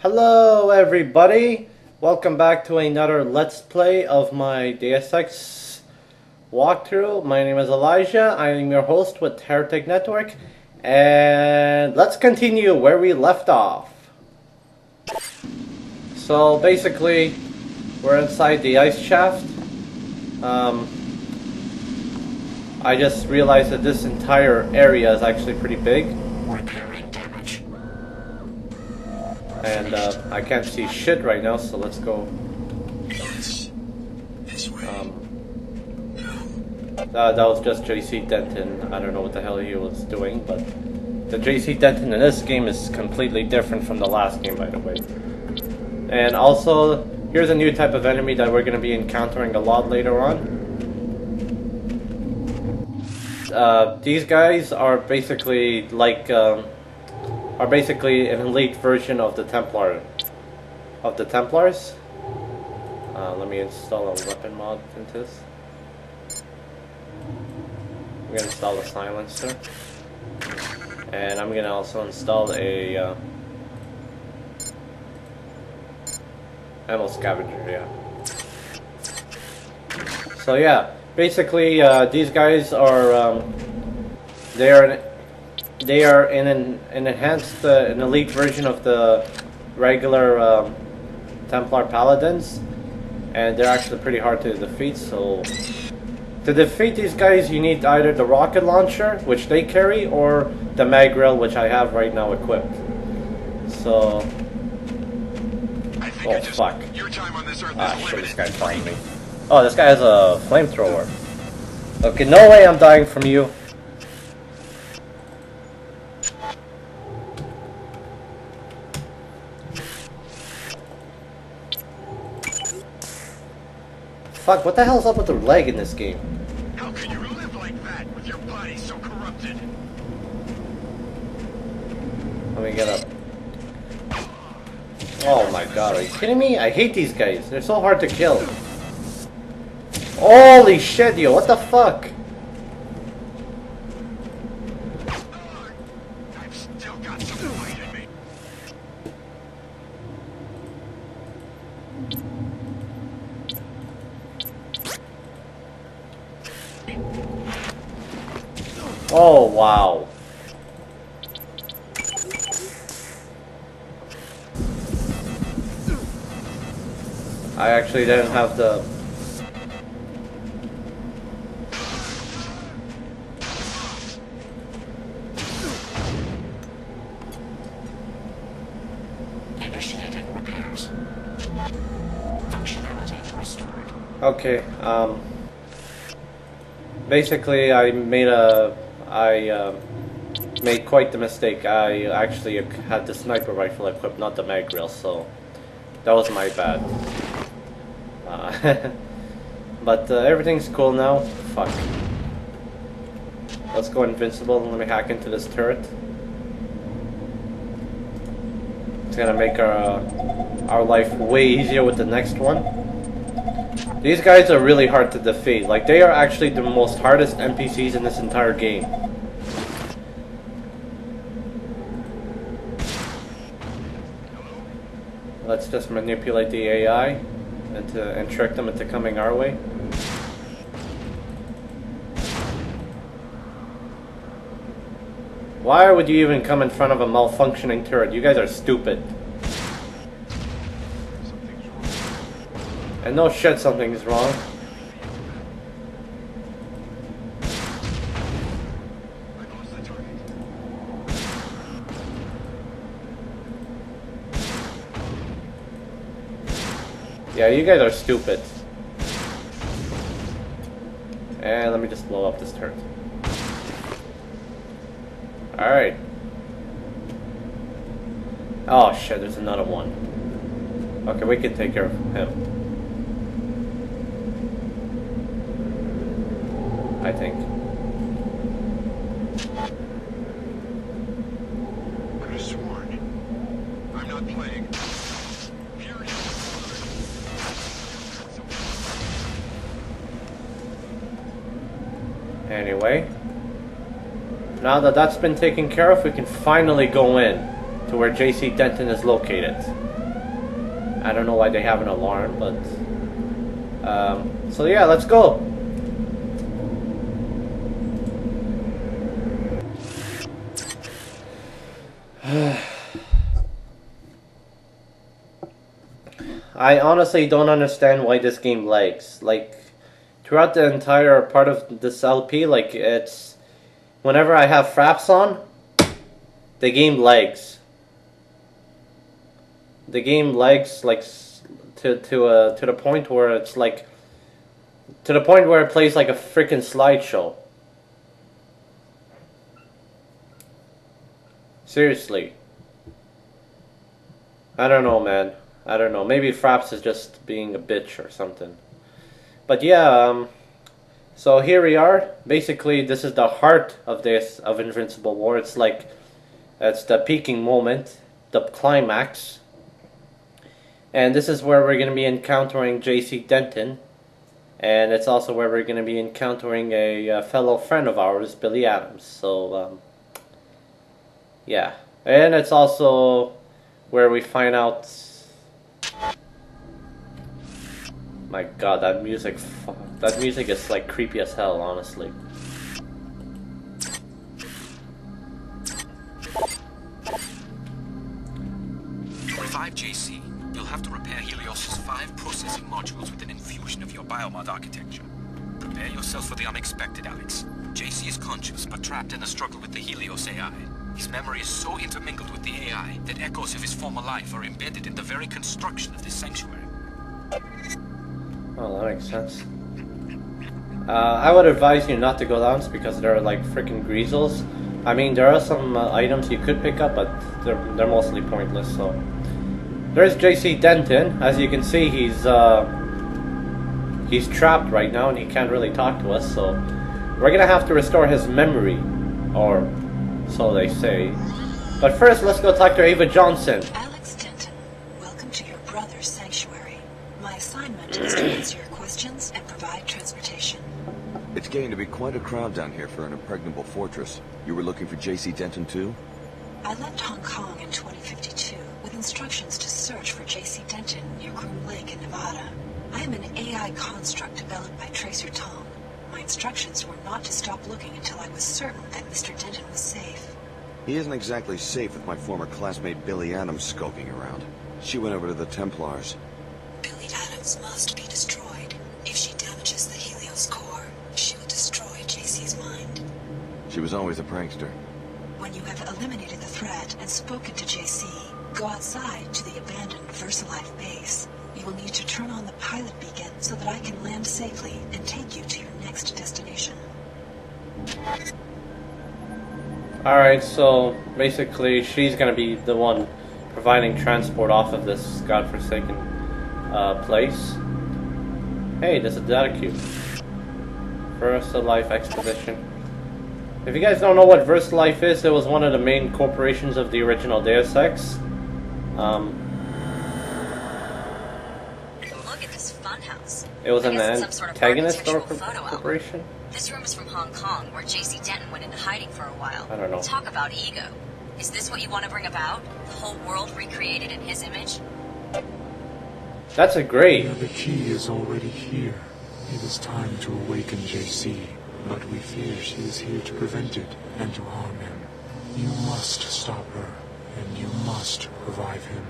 Hello everybody! Welcome back to another Let's Play of my Deus Ex walkthrough. My name is Elijah, I am your host with Heretic Network, and let's continue where we left off. So basically, we're inside the ice shaft. I just realized that this entire area is actually pretty big. And I can't see shit right now, so let's go. This way. That was just JC Denton. I don't know what the hell he was doing, but the JC Denton in this game is completely different from the last game, by the way. And also, here's a new type of enemy that we're going to be encountering a lot later on. These guys are basically like an elite version of the Templars. Let me install a weapon mod into this. I'm gonna install a silencer, and I'm gonna also install a ammo scavenger. Yeah. So yeah, basically these guys are they are an enhanced, an elite version of the regular Templar Paladins, and they're actually pretty hard to defeat. So to defeat these guys, you need either the rocket launcher, which they carry, or the mag rail, which I have right now equipped. So, oh fuck! Ah shit! This guy found me. Oh, this guy has a flamethrower. Okay, no way I'm dying from you. Fuck, what the hell's up with the leg in this game? How can you live like that with your body so corrupted? Let me get up. Oh my god, are you kidding me? I hate these guys. They're so hard to kill. Holy shit, yo, what the fuck? I've still got some fight in me. Oh wow. I actually didn't have the... Okay, basically I made quite the mistake. I actually had the sniper rifle equipped, not the mag rail, so that was my bad. But everything's cool now. Fuck. Let's go invincible and let me hack into this turret. It's gonna make our life way easier with the next one. These guys are really hard to defeat. Like, they are actually the most hardest NPCs in this entire game. Let's just manipulate the AI and trick them into coming our way. Why would you even come in front of a malfunctioning turret? You guys are stupid. And no shit, something's wrong. Yeah, you guys are stupid. And let me just blow up this turret. Alright. Oh shit, there's another one. Okay, we can take care of him. I think. I was sworn. I'm not playing. Here it is. Anyway, now that that's been taken care of, we can finally go in to where JC Denton is located. I don't know why they have an alarm, but so yeah, let's go. I honestly don't understand why this game lags. Like, throughout the entire part of this LP, like, it's... Whenever I have fraps on, the game lags. The game lags, like, to the point where it's like... To the point where it plays like a freaking slideshow. Seriously. I don't know, man. I don't know. Maybe Fraps is just being a bitch or something. But yeah, so here we are. Basically, this is the heart of Invincible War. It's like, it's the peaking moment, the climax. And this is where we're going to be encountering JC Denton. And it's also where we're going to be encountering a fellow friend of ours, Billy Adams. So, yeah. And it's also where we find out... My god, that music is like creepy as hell, honestly. To revive JC, you'll have to repair Helios' 5 processing modules with an infusion of your biomod architecture. Prepare yourself for the unexpected, Alex. JC is conscious, but trapped in a struggle with the Helios AI. His memory is so intermingled with the AI that echoes of his former life are embedded in the very construction of this sanctuary. Oh, that makes sense. I would advise you not to go down because there are like freaking greasels. I mean, there are some items you could pick up, but they're mostly pointless. So there's JC Denton. As you can see, he's trapped right now and he can't really talk to us. So we're gonna have to restore his memory, or so they say. But first, let's go talk to Ava Johnson. Alex Denton, welcome to your brother's sanctuary. My assignment is to answer your questions and provide transportation. It's getting to be quite a crowd down here for an impregnable fortress. You were looking for JC Denton too? I left Hong Kong in 2052 with instructions to search for JC Denton near Groom Lake in Nevada. I am an AI construct developed by Tracer Tong. My instructions were not to stop looking until I was certain that Mr. Denton was safe. He isn't exactly safe with my former classmate Billy Adams skulking around. She went over to the Templars. Billy Adams must be destroyed. If she damages the Helios core, she will destroy JC's mind. She was always a prankster. When you have eliminated the threat and spoken to JC, go outside to the abandoned VersaLife base. You will need to turn on the pilot beacon so that I can land safely and take you to your next destination. Alright, so basically she's gonna be the one providing transport off of this godforsaken place. Hey, there's a data cube. VersaLife Expedition. If you guys don't know what VersaLife is, it was one of the main corporations of the original Deus Ex. Look at this funhouse. It was an some sort of antagonist or architectural photo album. corporation? This room is from Hong Kong, where JC Denton went into hiding for a while. I don't know. Talk about ego. Is this what you want to bring about? The whole world recreated in his image? That's a great. The other key is already here. It is time to awaken JC, but we fear she is here to prevent it and to harm him. You must stop her, and you must revive him.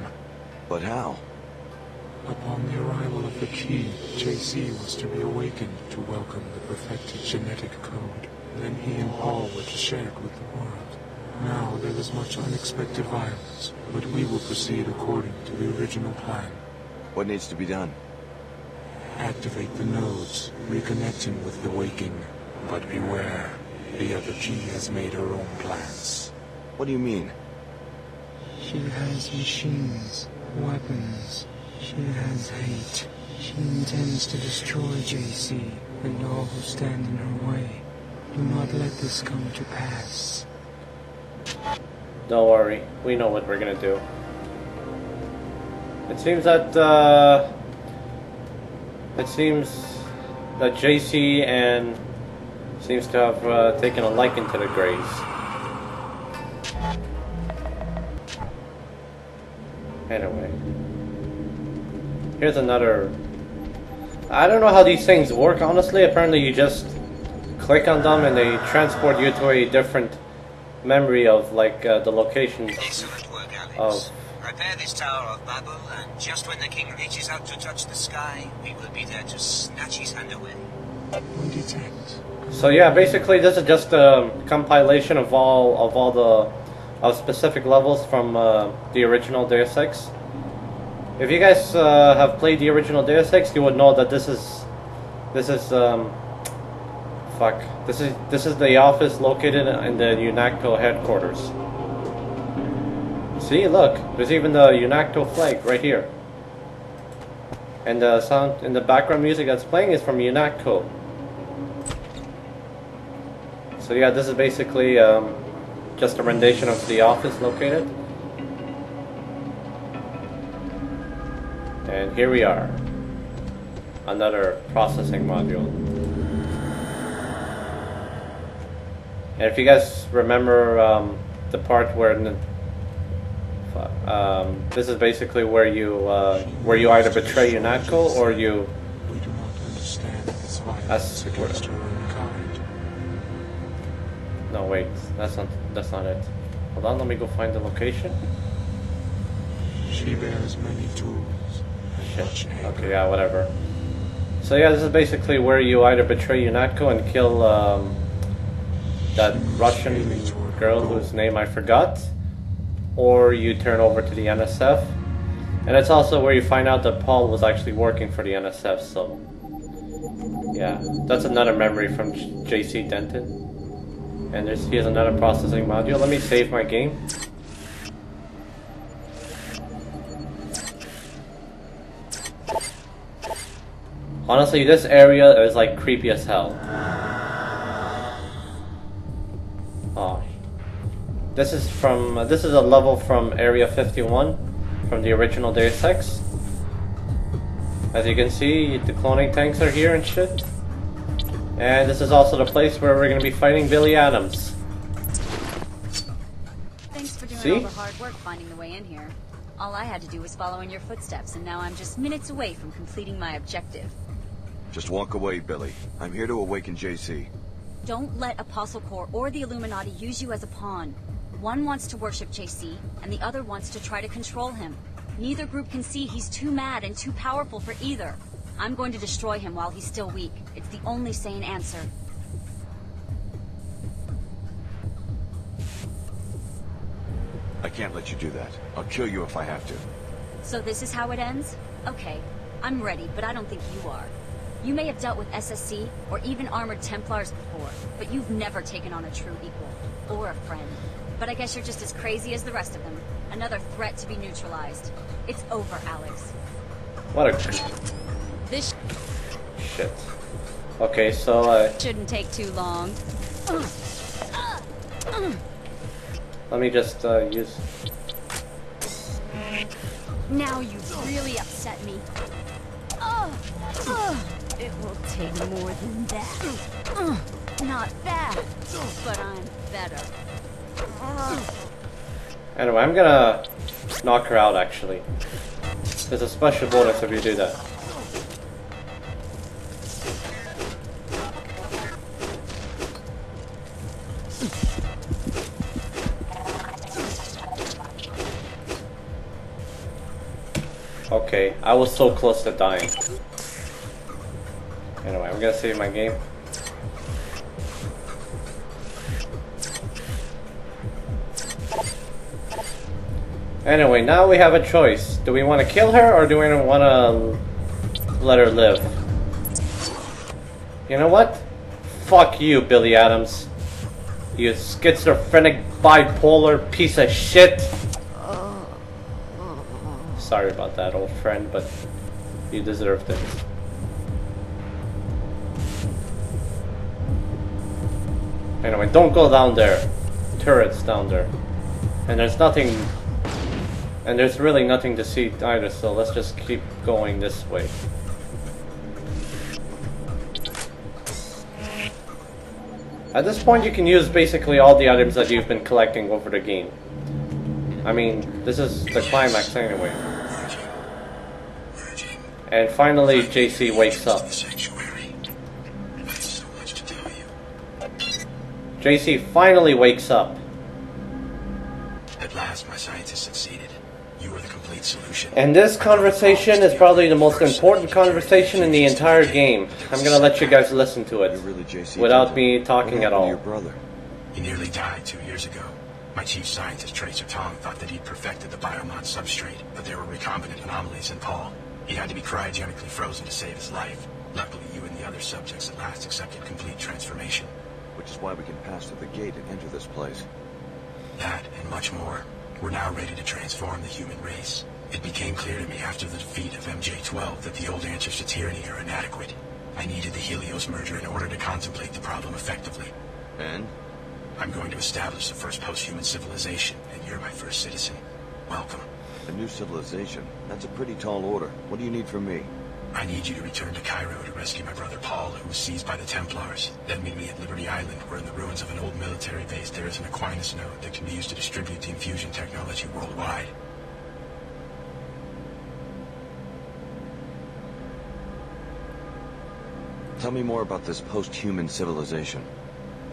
But how? Upon the arrival of the key, JC was to be awakened to welcome the perfected genetic code. Then he and Paul were to share it with the world. Now there is much unexpected violence, but we will proceed according to the original plan. What needs to be done? Activate the nodes, reconnect him with the waking. But beware, the other key has made her own plans. What do you mean? She has machines, weapons. She has hate. She intends to destroy JC and all who stand in her way. Do not let this come to pass. Don't worry, we know what we're gonna do. It seems that JC and seems to have taken a liking to the Greys. Anyway, Here's another. I don't know how these things work, honestly. Apparently you just click on them and they transport you to a different memory of like the location Excellent work, Alex. of. Repair this Tower of Babel, and just when the king reaches out to touch the sky, we will be there to snatch his hand away. Detect. So yeah, basically this is just a compilation of all the specific levels from the original Deus Ex. If you guys have played the original Deus Ex, you would know that this is this is the office located in the UNACTO headquarters. See, look, there's even the UNACTO flag right here. And the sound in the background music that's playing is from UNACTO. So yeah, this is basically just a rendition of the office located. And here we are. Another processing module. And if you guys remember the part where this is basically where you either betray UNATCO or you. We do not understand this violence against your own kind. No, wait, that's not it. Hold on, let me go find the location. She bears many tools. And much Shit. anger. Okay, yeah, whatever. So yeah, this is basically where you either betray UNATCO and kill that Russian girl whose name I forgot, or you turn over to the NSF. And it's also where you find out that Paul was actually working for the NSF, so yeah, that's another memory from JC Denton. And here's another processing module. Let me save my game. Honestly, this area is like creepy as hell. Oh, this is a level from Area 51 from the original Deus Ex. As you can see, the cloning tanks are here and shit. And this is also the place where we're gonna be fighting Billy Adams. Thanks for doing See? all the hard work finding the way in here. All I had to do was follow in your footsteps, and now I'm just minutes away from completing my objective. Just walk away, Billy. I'm here to awaken JC. Don't let Apostle Corps or the Illuminati use you as a pawn. One wants to worship JC, and the other wants to try to control him. Neither group can see he's too mad and too powerful for either. I'm going to destroy him while he's still weak. It's the only sane answer. I can't let you do that. I'll kill you if I have to. So this is how it ends? Okay, I'm ready, but I don't think you are. You may have dealt with SSC or even armored Templars before, but you've never taken on a true equal. Or a friend. But I guess you're just as crazy as the rest of them. Another threat to be neutralized. It's over, Alex. What a This shit. Okay, so shouldn't take too long. let me just use. Now you've really upset me. It will take more than that. Not bad, but I'm better. Anyway, I'm gonna knock her out actually. There's a special bonus if you do that. Okay, I was so close to dying. Anyway, I'm gonna save my game. Anyway, now we have a choice. Do we want to kill her or do we want to let her live? You know what? Fuck you, Billy Adams. You schizophrenic, bipolar piece of shit. Sorry about that, old friend, but you deserved it. Anyway, don't go down there. Turrets down there. And there's nothing... And there's really nothing to see either, so let's just keep going this way. At this point you can use basically all the items that you've been collecting over the game. I mean, this is the climax anyway. And finally, JC wakes up. Sanctuary. I have so much to tell you. JC finally wakes up. At last, my scientists succeeded. You are the complete solution. And this conversation is probably the most important conversation in the entire game. I'm gonna let you guys listen to You're it really JC without Denton. me talking What at happened to all. your brother? He nearly died 2 years ago. My chief scientist, Tracer Tong, thought that he'd perfected the biomod substrate, but there were recombinant anomalies in Paul. He had to be cryogenically frozen to save his life. Luckily, you and the other subjects at last accepted complete transformation. Which is why we can pass through the gate and enter this place. That, and much more. We're now ready to transform the human race. It became clear to me after the defeat of MJ-12 that the old answers to tyranny are inadequate. I needed the Helios merger in order to contemplate the problem effectively. And? I'm going to establish the first post-human civilization, and you're my first citizen. Welcome. A new civilization? That's a pretty tall order. What do you need from me? I need you to return to Cairo to rescue my brother Paul, who was seized by the Templars. Then meet me at Liberty Island, where in the ruins of an old military base there is an Aquinas node that can be used to distribute the infusion technology worldwide. Tell me more about this post-human civilization.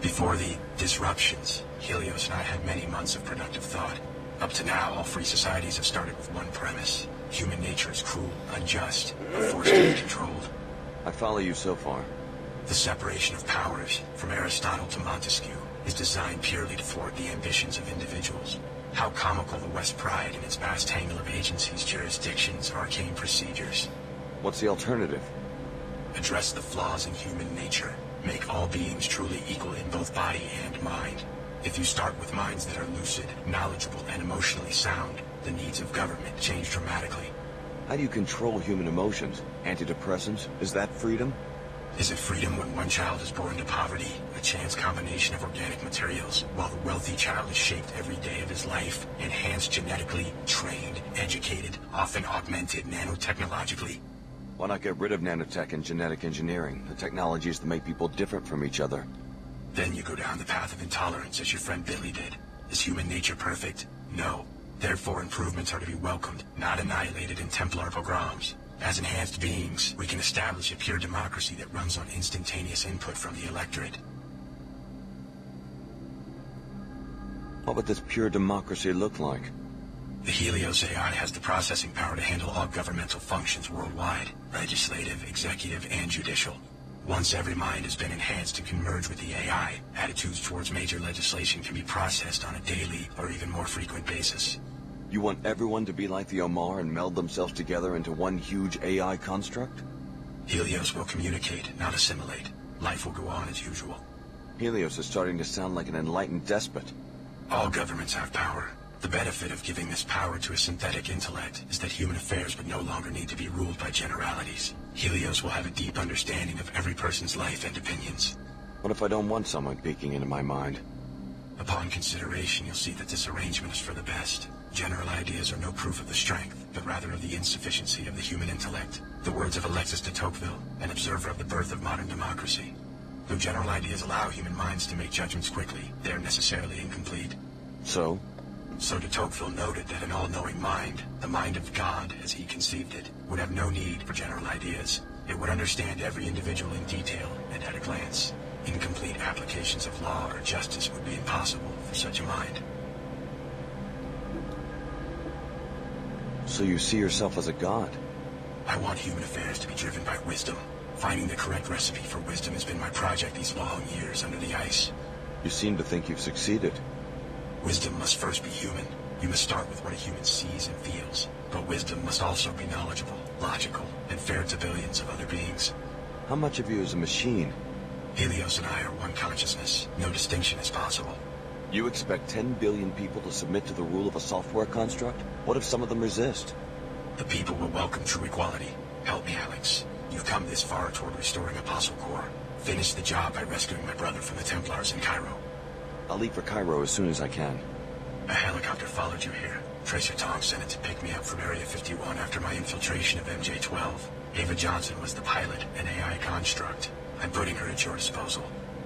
Before the disruptions, Helios and I had many months of productive thought. Up to now, all free societies have started with one premise. Human nature is cruel, unjust, a force to be controlled. I follow you so far. The separation of powers, from Aristotle to Montesquieu, is designed purely to thwart the ambitions of individuals. How comical the West pride in its vast tangle of agencies, jurisdictions, arcane procedures. What's the alternative? Address the flaws in human nature. Make all beings truly equal in both body and mind. If you start with minds that are lucid, knowledgeable, and emotionally sound, the needs of government change dramatically. How do you control human emotions? Antidepressants? Is that freedom? Is it freedom when one child is born to poverty, a chance combination of organic materials, while the wealthy child is shaped every day of his life, enhanced genetically, trained, educated, often augmented nanotechnologically? Why not get rid of nanotech and genetic engineering, the technologies that make people different from each other? Then you go down the path of intolerance as your friend Billy did. Is human nature perfect? No. Therefore, improvements are to be welcomed, not annihilated in Templar pogroms. As enhanced beings, we can establish a pure democracy that runs on instantaneous input from the electorate. What would this pure democracy look like? The Helios AI has the processing power to handle all governmental functions worldwide, legislative, executive, and judicial. Once every mind has been enhanced and can merge with the AI, attitudes towards major legislation can be processed on a daily or even more frequent basis. You want everyone to be like the Omar and meld themselves together into one huge AI construct? Helios will communicate, not assimilate. Life will go on as usual. Helios is starting to sound like an enlightened despot. All governments have power. The benefit of giving this power to a synthetic intellect is that human affairs would no longer need to be ruled by generalities. Helios will have a deep understanding of every person's life and opinions. What if I don't want someone peeking into my mind? Upon consideration, you'll see that this arrangement is for the best. General ideas are no proof of the strength, but rather of the insufficiency of the human intellect. The words of Alexis de Tocqueville, an observer of the birth of modern democracy. Though general ideas allow human minds to make judgments quickly, they are necessarily incomplete. So? So de Tocqueville noted that an all-knowing mind, the mind of God as he conceived it, would have no need for general ideas. It would understand every individual in detail and at a glance. Incomplete applications of law or justice would be impossible for such a mind. So you see yourself as a god? I want human affairs to be driven by wisdom. Finding the correct recipe for wisdom has been my project these long years under the ice. You seem to think you've succeeded. Wisdom must first be human. You must start with what a human sees and feels. But wisdom must also be knowledgeable, logical, and fair to billions of other beings. How much of you is a machine? Helios and I are one consciousness. No distinction is possible. You expect 10 billion people to submit to the rule of a software construct? What if some of them resist? The people will welcome true equality. Help me, Alex. You've come this far toward restoring Apostle Core. Finish the job by rescuing my brother from the Templars in Cairo. I'll leave for Cairo as soon as I can. A helicopter followed you here. Tracer Tong sent it to pick me up from Area 51 after my infiltration of MJ-12. Ava Johnson was the pilot, an AI construct. I'm putting her at your disposal.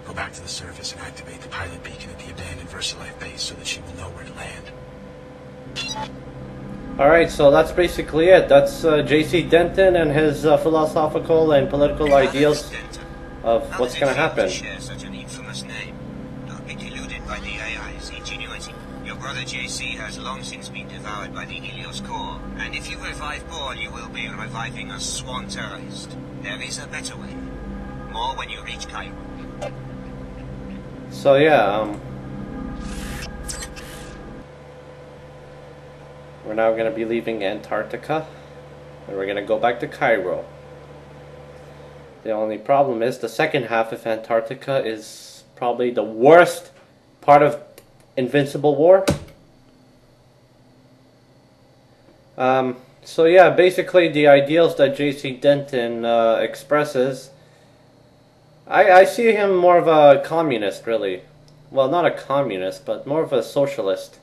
Go back to the surface and activate the pilot beacon at the abandoned VersaLife base so that she will know where to land. Alright, so that's basically it. That's J.C. Denton and his philosophical and political ideals of what's going to happen. Share such an infamous name. Don't be deluded by the AI's ingenuity. Your brother JC has long since been devoured by the Helios core, and if you revive Paul, you will be reviving a sworn terrorist. There is a better way. More when you reach Cairo. So yeah, we're now going to be leaving Antarctica, and we're going to go back to Cairo. The only problem is the second half of Antarctica is probably the worst part of Invincible War. So yeah, basically the ideals that J.C. Denton expresses, I see him more of a communist, really. Well, not a communist, but more of a socialist,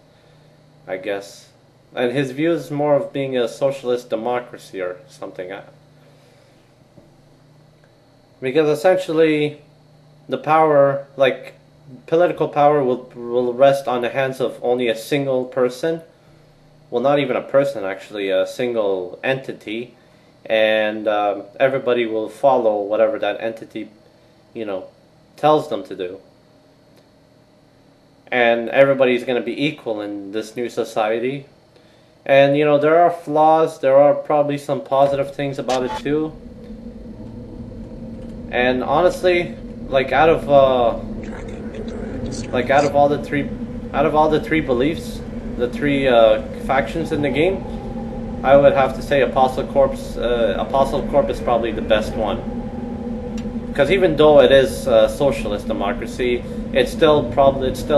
I guess. And his views more of being a socialist democracy or something. Because essentially, the power, like, political power will rest on the hands of only a single person. Well, not even a person, actually, a single entity. And everybody will follow whatever that entity, you know, tells them to do. And everybody's going to be equal in this new society. And, you know, there are flaws, there are probably some positive things about it too. And honestly, like out of all the three beliefs, the three factions in the game, I would have to say Apostle Corp is probably the best one. Because even though it is socialist democracy, it's still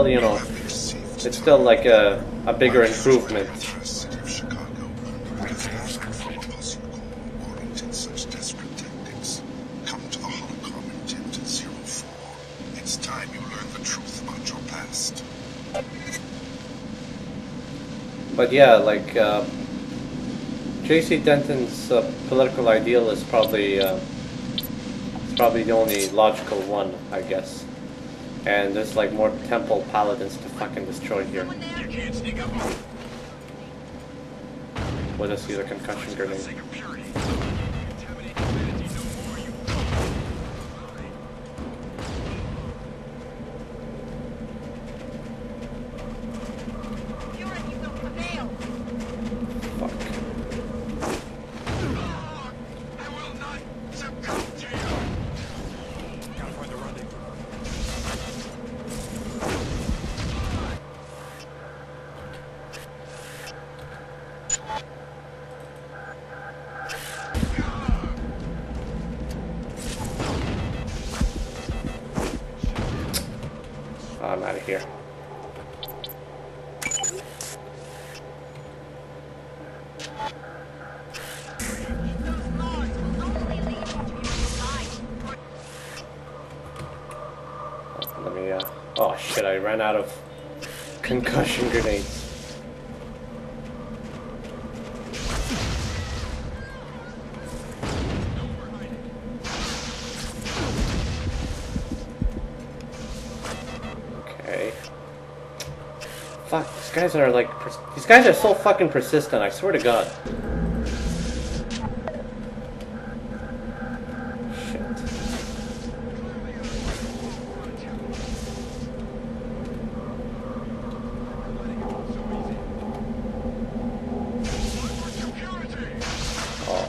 you know, it's still like a bigger improvement. But yeah, like J.C. Denton's political ideal is probably the only logical one, I guess. And there's like more temple paladins to fucking destroy here. Let us use a concussion grenade. I'm out of here. Let me, oh shit, I ran out of concussion grenades. Fuck, these guys are so fucking persistent, I swear to God. Shit. Oh.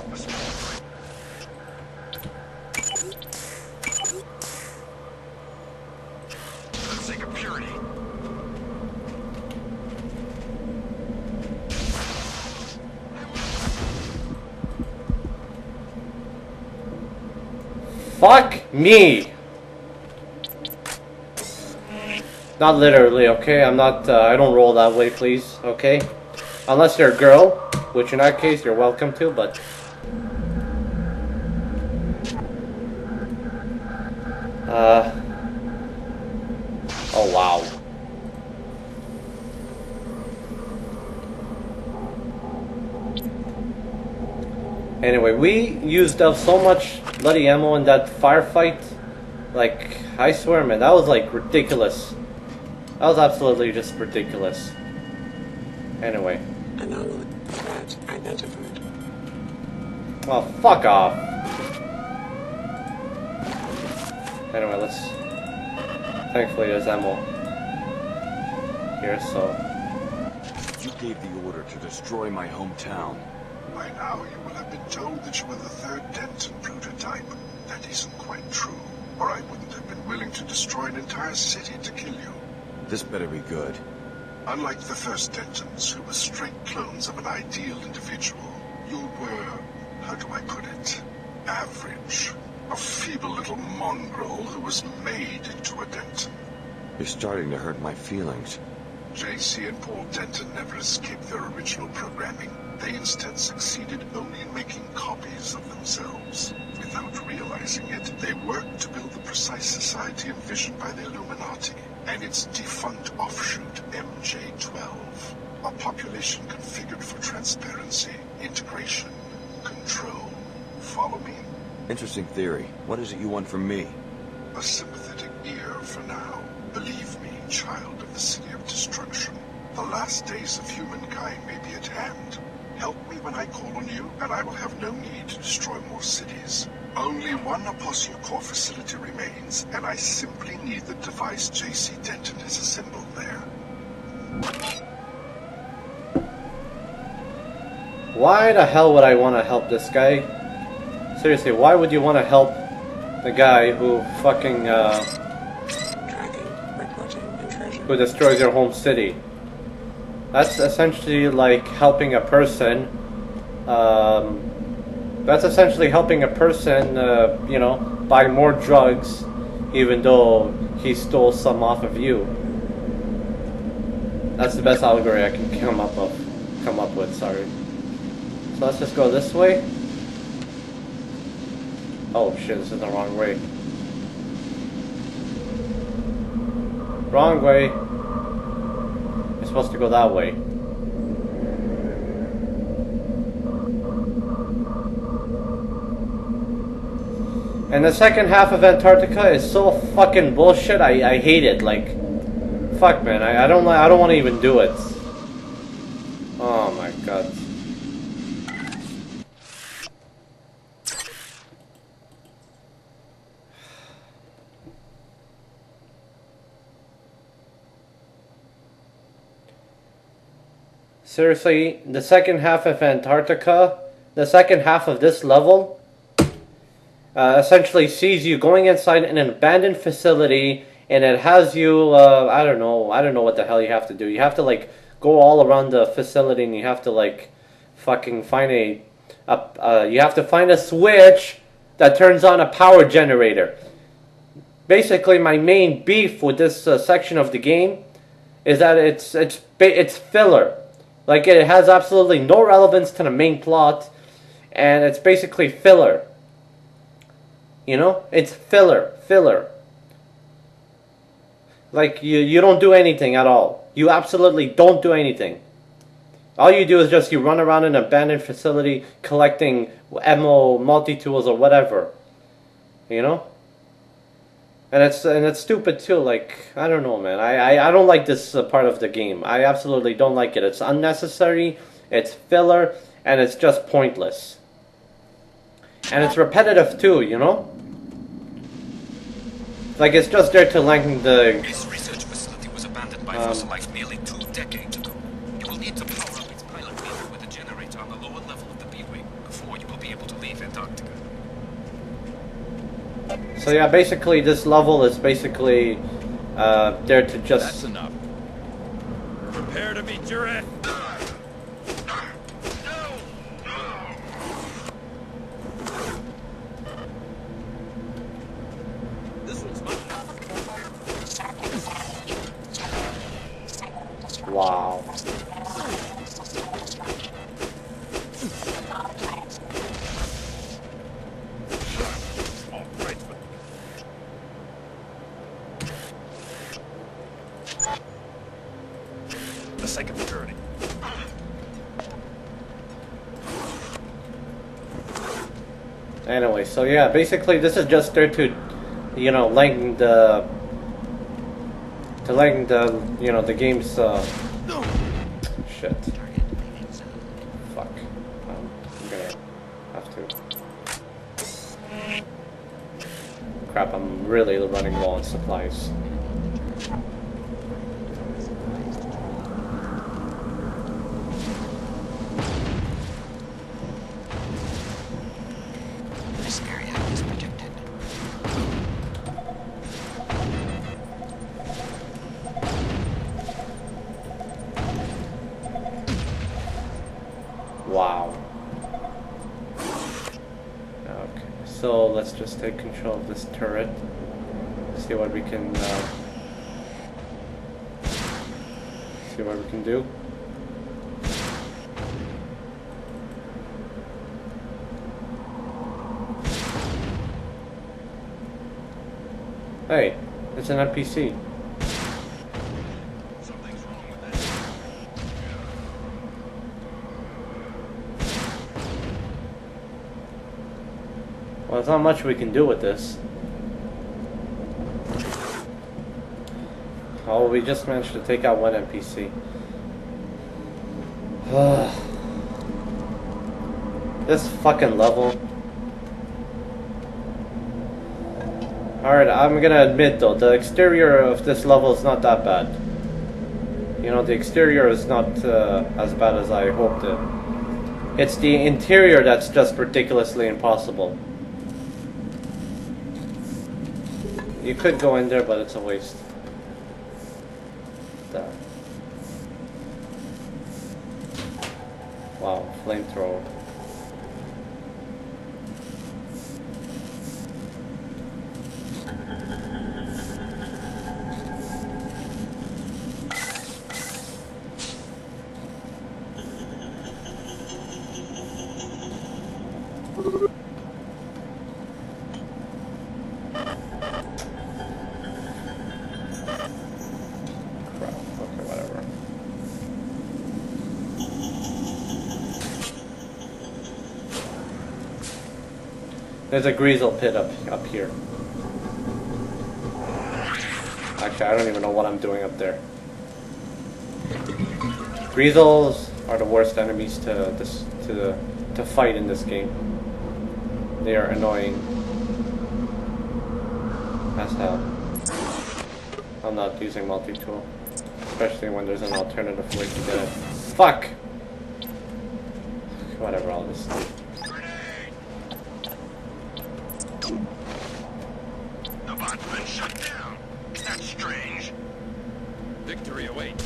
For the sake of purity. Fuck me! Not literally, okay? I'm not, I don't roll that way, please, okay? Unless you're a girl, which in that case you're welcome to, but... Oh wow. Anyway, we used up so much bloody ammo in that firefight. Like, I swear, man, that was like ridiculous. That was absolutely just ridiculous. Anyway. And not only that, Netherhood. Well, fuck off. Anyway, let's... Thankfully there's ammo here, so... You gave the order to destroy my hometown. By now, you will have been told that you were the third Denton prototype. That isn't quite true, or I wouldn't have been willing to destroy an entire city to kill you. This better be good. Unlike the first Dentons, who were straight clones of an ideal individual, you were, how do I put it, average. A feeble little mongrel who was made into a Denton. You're starting to hurt my feelings. JC and Paul Denton never escaped their original programming. They instead succeeded only in making copies of themselves. Without realizing it, they worked to build the precise society envisioned by the Illuminati and its defunct offshoot, MJ-12. A population configured for transparency, integration, control. Follow me? Interesting theory. What is it you want from me? A sympathetic ear for now. Believe me, child of the City of Destruction. The last days of humankind may be at hand. Help me when I call on you, and I will have no need to destroy more cities. Only one Apostle core facility remains, and I simply need the device JC Denton has assembled there. Why the hell would I want to help this guy? Seriously, why would you want to help the guy who fucking, Tracking, recruiting, and treasure. who destroys your home city? That's essentially like helping a person, that's essentially helping a person, you know, buy more drugs, even though he stole some off of you. That's the best allegory I can come up with, sorry. So let's just go this way. Oh shit, this is the wrong way. Wrong way. You're supposed to go that way. And the second half of Antarctica is so fucking bullshit. I hate it. Like, fuck, man. I don't want to even do it. Oh my god. Seriously, the second half of Antarctica, the second half of this level, essentially sees you going inside an abandoned facility, and it has you, I don't know what the hell you have to do. You have to, like, go all around the facility, and you have to, like, fucking find you have to find a switch that turns on a power generator. Basically, my main beef with this section of the game is that it's filler. Like, it has absolutely no relevance to the main plot, and it's basically filler. You know? It's filler. Like, you don't do anything at all. You absolutely don't do anything. All you do is just you run around an abandoned facility collecting ammo, multi-tools, or whatever. You know? And it's stupid too. Like, I don't know, man. I don't like this part of the game. I absolutely don't like it. It's unnecessary, it's filler, and it's just pointless. And it's repetitive too, you know? Like, it's just there to lengthen the... This research facility was abandoned by fossilized nearly 2 decades ago. You will need to power up its pilot vehicle with a generator on the lower level of the B-wing before you will be able to leave Antarctica. So yeah, basically this level is basically there to just... That's enough. Prepare to meet your end. This one's mine. Wow. The sake of the journey. Anyway, so yeah, basically this is just there to, you know, lengthen the, you know, the game's, shit. Fuck. crap, I'm really running low on supplies. This area is protected. Wow. Okay, so let's just take control of this turret. See what we can do. Hey, it's an NPC. Something's wrong with that. Well, there's not much we can do with this. Oh, we just managed to take out one NPC. This fucking level. Alright, I'm gonna admit though, the exterior of this level is not that bad. You know, the exterior is not as bad as I hoped it. It's the interior that's just ridiculously impossible. You could go in there, but it's a waste. Wow, flamethrower. There's a greasel pit up here. Actually, I don't even know what I'm doing up there. Greasels are the worst enemies to fight in this game. They are annoying as hell. I'm not using multi-tool, especially when there's an alternative way to get it. Fuck! Whatever, I'll just... The bot's been shut down. That's strange. Victory awaits.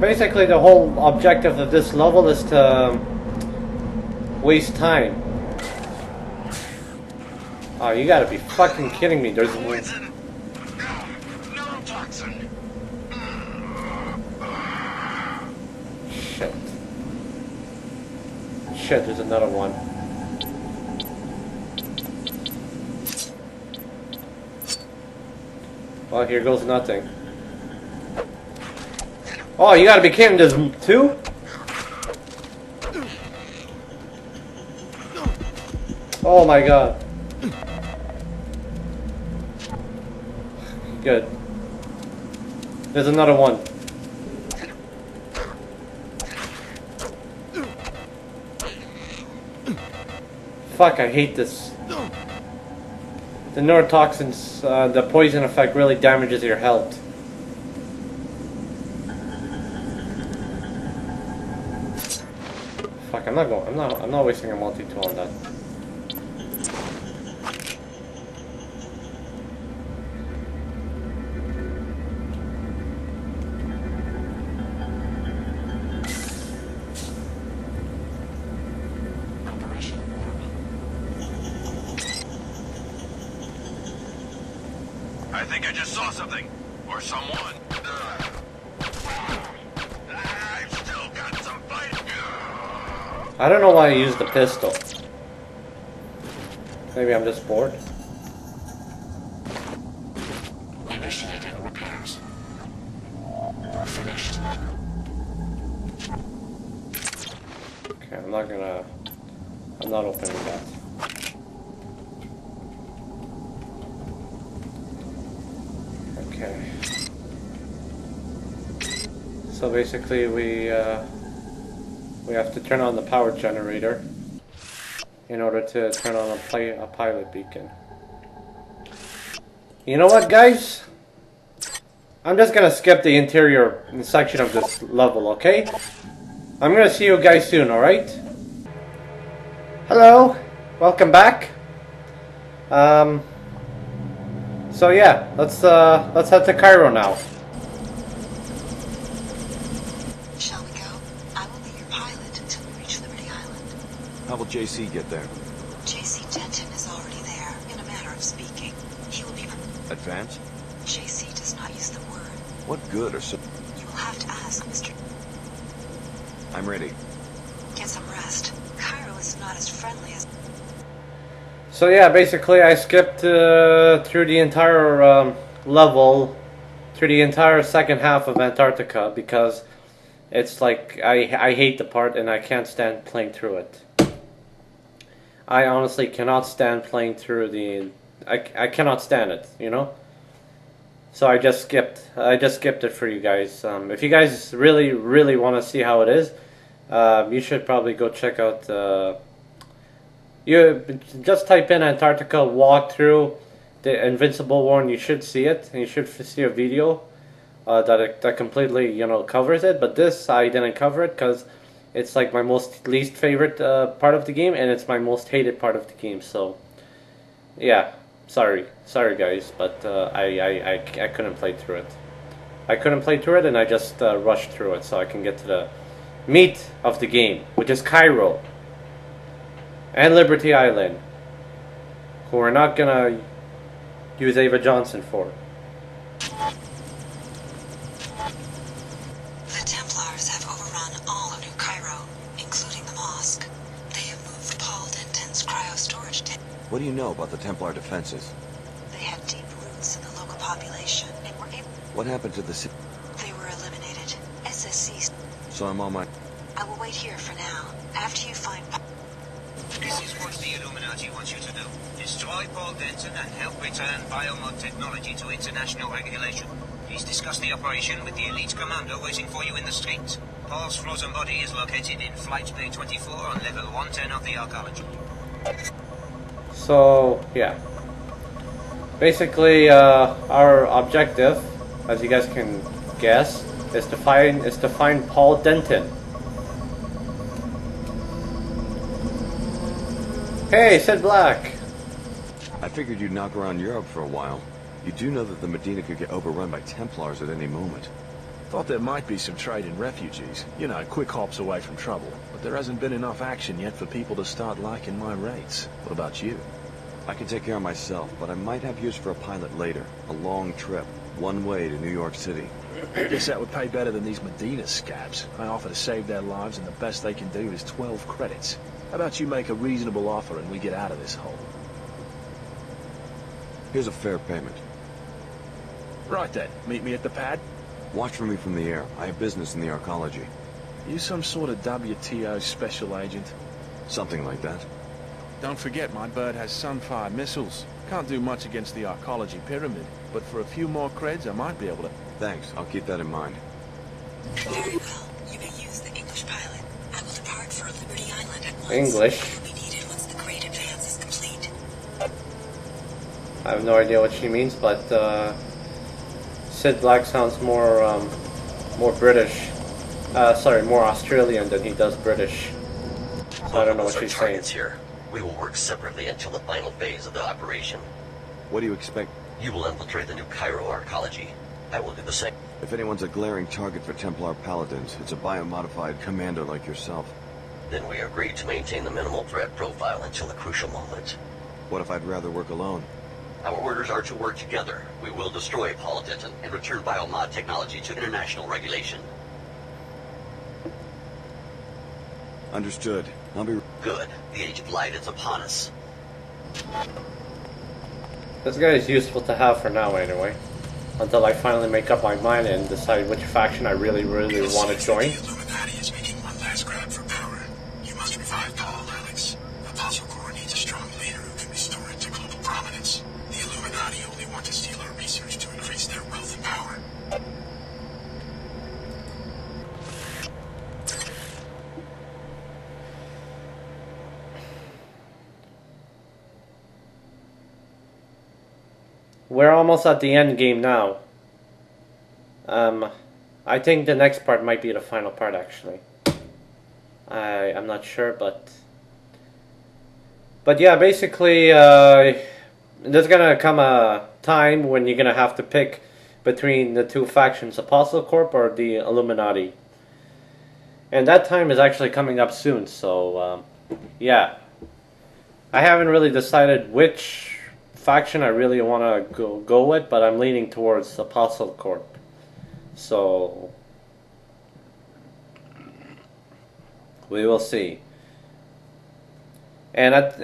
Basically, the whole objective of this level is to waste time. Oh, you gotta be fucking kidding me. There's Poison. Neurotoxin. Shit. Shit, there's another one. Well, here goes nothing. Oh, you gotta be kidding, there's two? Oh my god. Good. There's another one. Fuck, I hate this. The neurotoxins, the poison effect really damages your health. Fuck, I'm not wasting a multi-tool on that. I think I just saw something. Or someone. I've still got some fight. I don't know why I used the pistol. Maybe I'm just bored. Okay, I'm not opening that. Okay. So basically we have to turn on the power generator in order to turn on a pilot beacon. You know what, guys? I'm just gonna skip the interior section of this level, okay? I'm gonna see you guys soon, alright? Hello! Welcome back. So yeah, let's head to Cairo now. Shall we go? I will be your pilot until we reach Liberty Island. How will JC get there? JC Denton is already there, in a matter of speaking. He will be... Advance? JC does not use the word. What good or so? You will have to ask, Mr. I'm ready. Get some rest. Cairo is not as friendly as... So yeah, basically I skipped through the entire level, through the entire second half of Antarctica because it's like I hate the part and I can't stand playing through it. I honestly cannot stand playing through the... I cannot stand it, you know? So I just skipped it for you guys. If you guys really want to see how it is, you should probably go check out... you just type in Antarctica walkthrough the Invincible War and you should see it. And you should see a video that completely, you know, covers it. But this, I didn't cover it because it's like my least favorite part of the game, and it's my most hated part of the game. So, yeah, sorry guys, but I couldn't play through it. I couldn't play through it, and I just rushed through it so I can get to the meat of the game, which is Cairo and Liberty Island, who we're not gonna use Ava Johnson for. The Templars have overrun all of New Cairo, including the mosque. They have moved Paul Denton's cryo-storage tank. What do you know about the Templar defenses? They have deep roots in the local population and were able... What happened to the city? They were eliminated. SSC... So I'm on my... I will wait here for now. After you find... This is what the Illuminati wants you to do. Destroy Paul Denton and help return biomod technology to international regulation. Please discuss the operation with the elite commander waiting for you in the streets. Paul's frozen body is located in Flight Bay 24 on level 110 of the arcology. So, yeah. Basically, our objective, as you guys can guess, is to find Paul Denton. Hey, Sid Black! I figured you'd knock around Europe for a while. You do know that the Medina could get overrun by Templars at any moment. Thought there might be some trade in refugees. You know, quick hops away from trouble. But there hasn't been enough action yet for people to start liking my rates. What about you? I can take care of myself, but I might have use for a pilot later. A long trip, one way to New York City. Guess that would pay better than these Medina scabs. I offer to save their lives, and the best they can do is 12 credits. How about you make a reasonable offer and we get out of this hole? Here's a fair payment. Right then, meet me at the pad. Watch for me from the air. I have business in the arcology. You some sort of WTO special agent? Something like that. Don't forget, my bird has Sunfire missiles. Can't do much against the arcology pyramid, but for a few more creds, I might be able to... Thanks, I'll keep that in mind. Very well. You may use the English pilot. I will depart for Liberty Island at once. English. It will be needed once the great advance is complete. I have no idea what she means, but Sid Black sounds more British. Sorry, more Australian than he does British. So I don't know what she's saying. Here. We will work separately until the final phase of the operation. What do you expect? You will infiltrate the New Cairo arcology. I will do the same. If anyone's a glaring target for Templar paladins, it's a biomodified commando like yourself. Then we agree to maintain the minimal threat profile until the crucial moment. What if I'd rather work alone? Our orders are to work together. We will destroy Paul Denton and return biomod technology to international regulation. Understood. I'll be... Good. The Age of Light is upon us. This guy is useful to have for now, anyway. until I finally make up my mind and decide which faction I really want to join. The Illuminati is making one last grab for power. You must revive Paul, Alex. Apostle Corps needs a strong leader who can restore it to global prominence. The Illuminati only want to steal our research to increase their wealth and power. We're almost at the end game now. I think the next part might be the final part, actually. I'm not sure, but yeah, basically, there's gonna come a time when you're gonna have to pick between the two factions, Apostle Corp or the Illuminati, and that time is actually coming up soon. So, yeah, I haven't really decided which faction I really want to go with, but I'm leaning towards Apostle Corp. So we will see. And at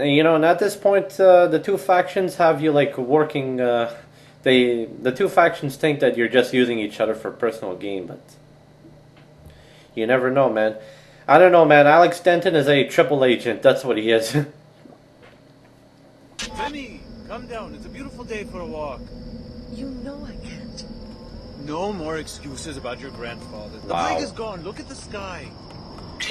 this point, the two factions have you like working. The two factions think that you're just using each other for personal gain, but you never know, man. I don't know, man. Alex Denton is a triple agent. That's what he is. Benny, come down. It's a beautiful day for a walk. You know I can't. No more excuses about your grandfather. The Wow. plague is gone. Look at the sky.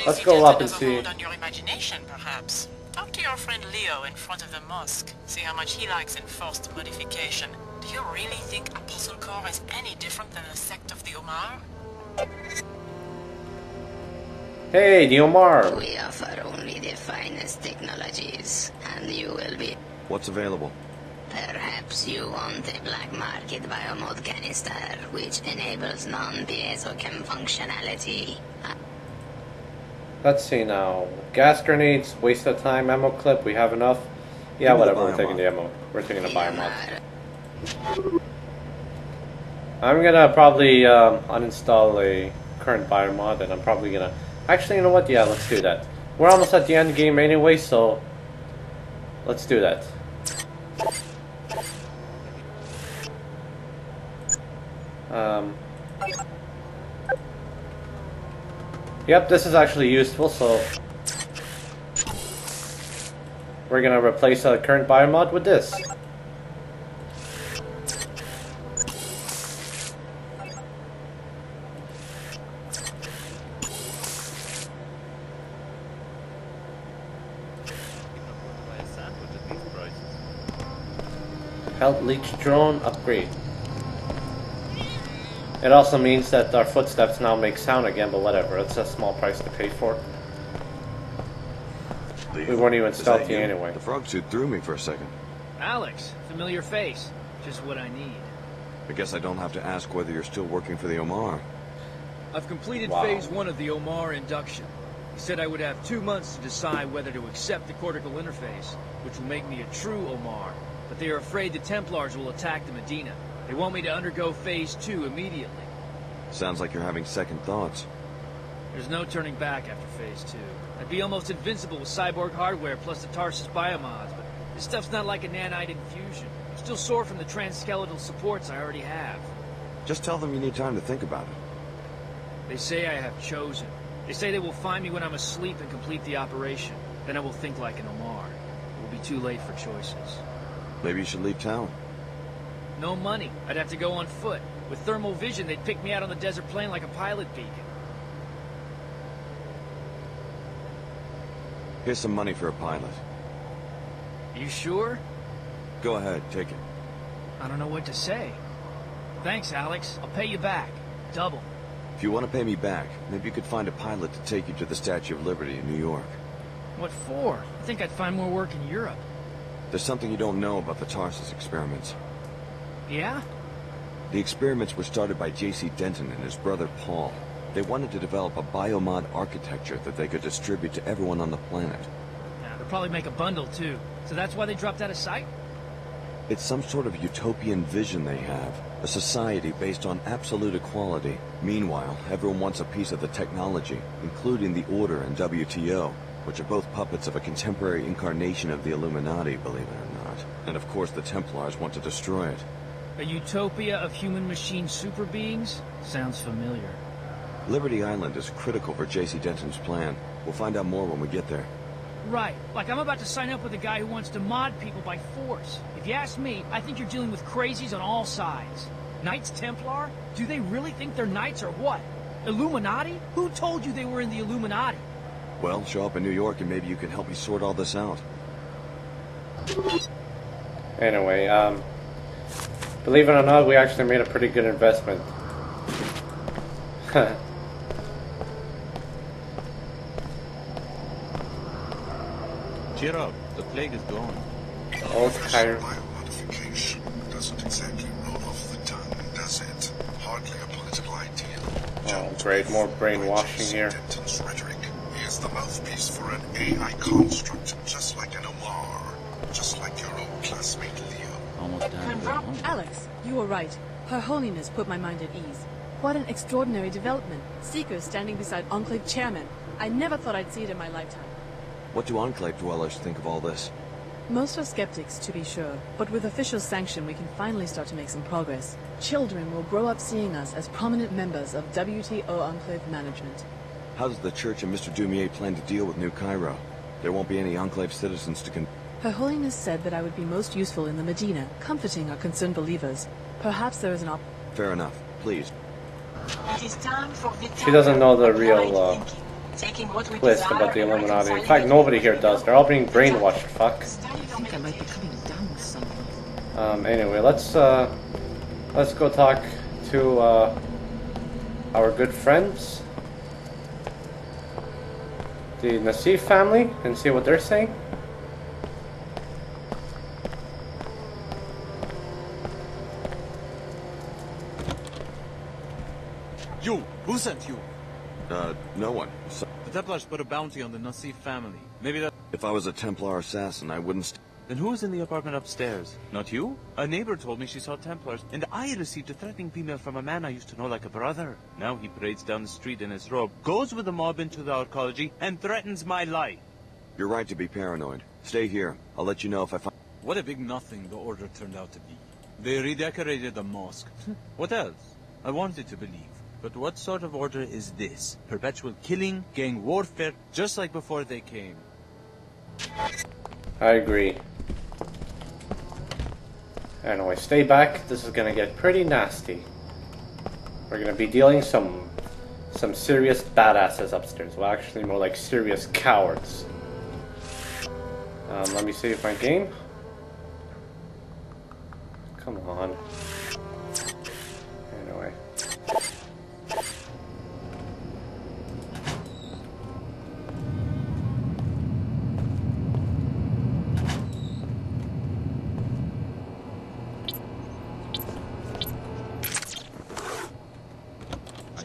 Let's go up and see. On your imagination, perhaps. Talk to your friend Leo in front of the mosque. See how much he likes enforced modification. Do you really think Apostle Corps is any different than the sect of the Omar? Hey, the Omar. We offer only the finest technologies, and you will be... What's available? Perhaps you want a black market biomod canister, which enables non-piezochem functionality. Let's see now. Gas grenades, waste of time, ammo clip, we have enough. Yeah, whatever, we're taking the ammo. We're taking the biomod. I'm gonna probably uninstall a current biomod, and I'm probably gonna... Actually, you know what? Yeah, let's do that. We're almost at the end game anyway, so... Let's do that. Yep, this is actually useful, so we're gonna replace a current biomod with this. Health leech drone upgrade. It also means that our footsteps now make sound again, but whatever. It's a small price to pay for. We weren't even stealthy anyway. The frog suit threw me for a second. Alex, familiar face. Just what I need. I guess I don't have to ask whether you're still working for the Omar. I've completed Wow. phase 1 of the Omar induction. He said I would have 2 months to decide whether to accept the cortical interface, which will make me a true Omar. But they are afraid the Templars will attack the Medina. They want me to undergo phase 2 immediately. Sounds like you're having second thoughts. There's no turning back after phase 2. I'd be almost invincible with cyborg hardware plus the Tarsus biomods, but this stuff's not like a nanite infusion. I'm still sore from the transskeletal supports I already have. Just tell them you need time to think about it. They say I have chosen. They say they will find me when I'm asleep and complete the operation. Then I will think like an Omar. It will be too late for choices. Maybe you should leave town. No money. I'd have to go on foot. With thermal vision, they'd pick me out on the desert plain like a pilot beacon. Here's some money for a pilot. You sure? Go ahead, take it. I don't know what to say. Thanks, Alex. I'll pay you back. Double. If you want to pay me back, maybe you could find a pilot to take you to the Statue of Liberty in New York. What for? I think I'd find more work in Europe. There's something you don't know about the Tarsus experiments. Yeah? The experiments were started by J.C. Denton and his brother Paul. They wanted to develop a biomod architecture that they could distribute to everyone on the planet. Yeah, they'll probably make a bundle, too. So that's why they dropped out of sight? It's some sort of utopian vision they have. A society based on absolute equality. Meanwhile, everyone wants a piece of the technology, including the Order and WTO, which are both puppets of a contemporary incarnation of the Illuminati, believe it or not. And of course the Templars want to destroy it. A utopia of human-machine super beings? Sounds familiar. Liberty Island is critical for JC Denton's plan. We'll find out more when we get there. Right. Like, I'm about to sign up with a guy who wants to mod people by force. If you ask me, I think you're dealing with crazies on all sides. Knights Templar? Do they really think they're knights or what? Illuminati? Who told you they were in the Illuminati? Well, show up in New York and maybe you can help me sort all this out. Anyway, believe it or not, we actually made a pretty good investment. Cheer up, the plague is gone. Old Cairo. Biomodification doesn't exactly roll off the tongue, does it? Hardly a political ideal. Oh, great, more brainwashing here. Denton's rhetoric. He is the mouthpiece for an AI construct, just like an Omar. Just like your old classmate Leo. Almost time to go home. Alex, you were right. Her Holiness put my mind at ease. What an extraordinary development. Seekers standing beside Enclave chairman. I never thought I'd see it in my lifetime. What do Enclave dwellers think of all this? Most are skeptics, to be sure, but with official sanction we can finally start to make some progress. Children will grow up seeing us as prominent members of WTO Enclave management. How does the Church and Mr. Dumier plan to deal with New Cairo? There won't be any Enclave citizens to Her Holiness said that I would be most useful in the Medina, comforting our concerned believers. Perhaps there is an Fair enough. Please. It is time for She doesn't know the real twist about the Illuminati. In fact, nobody here does. They're all being brainwashed. Fuck. I think I might be coming down with something. Anyway, let's go talk to our good friends, the Nassif family, and see what they're saying. You! Who sent you? No one. So The Templars put a bounty on the Nassif family. Maybe that... if I was a Templar assassin, I wouldn't Then who was in the apartment upstairs? Not you? A neighbor told me she saw Templars, and I received a threatening email from a man I used to know like a brother. Now he parades down the street in his robe, goes with the mob into the arcology, and threatens my life. You're right to be paranoid. Stay here. I'll let you know if I find... What a big nothing the order turned out to be. They redecorated the mosque. What else? I wanted to believe. But what sort of order is this? Perpetual killing, gang warfare, just like before they came. I agree. Anyway, stay back. This is gonna get pretty nasty. We're gonna be dealing some serious badasses upstairs. Well, actually, more like serious cowards. Let me save my game. Come on. Anyway.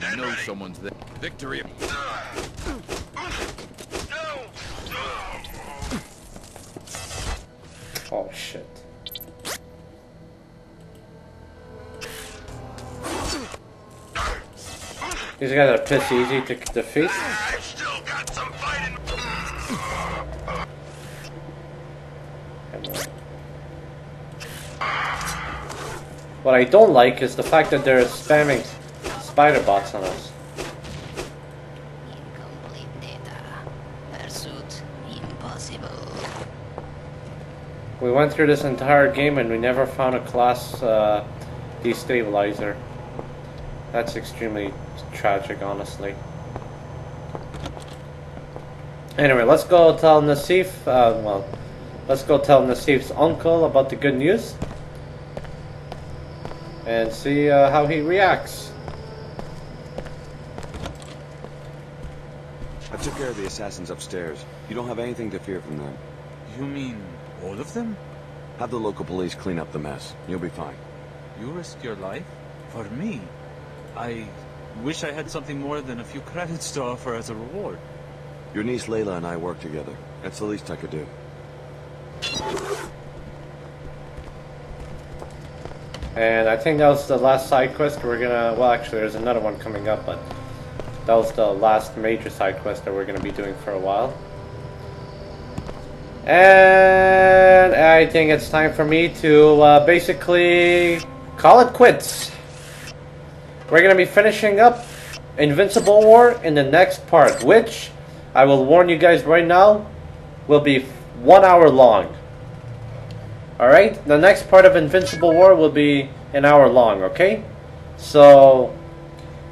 I know someone's there. Victory. Oh shit. These guys are piss easy to defeat. I've still got some fighting. What I don't like is the fact that they're spamming spider bots on us. Incomplete data. Pursuit impossible. We went through this entire game and we never found a class destabilizer. That's extremely tragic, honestly. Anyway, let's go tell Nassif, let's go tell Nassif's uncle about the good news. And see how he reacts. I took care of the assassins upstairs. You don't have anything to fear from them. You mean all of them? Have the local police clean up the mess. You'll be fine. You risk your life? For me? I wish I had something more than a few credits to offer as a reward. Your niece Layla and I work together. That's the least I could do. And I think that was the last side quest. We're gonna, well, actually there's another one coming up, but that was the last major side quest that we're gonna be doing for a while. And I think it's time for me to basically call it quits. We're gonna be finishing up Invincible War in the next part, which I will warn you guys right now will be 1 hour long. Alright, the next part of Invincible War will be an hour long, okay? So,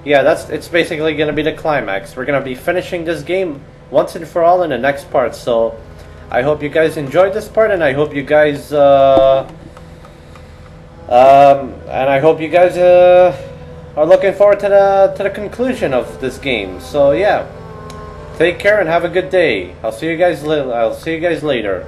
yeah, it's basically going to be the climax. We're going to be finishing this game once and for all in the next part. So, I hope you guys enjoyed this part, and I hope you guys, are looking forward to the conclusion of this game. So, yeah, take care and have a good day. I'll see you guys later.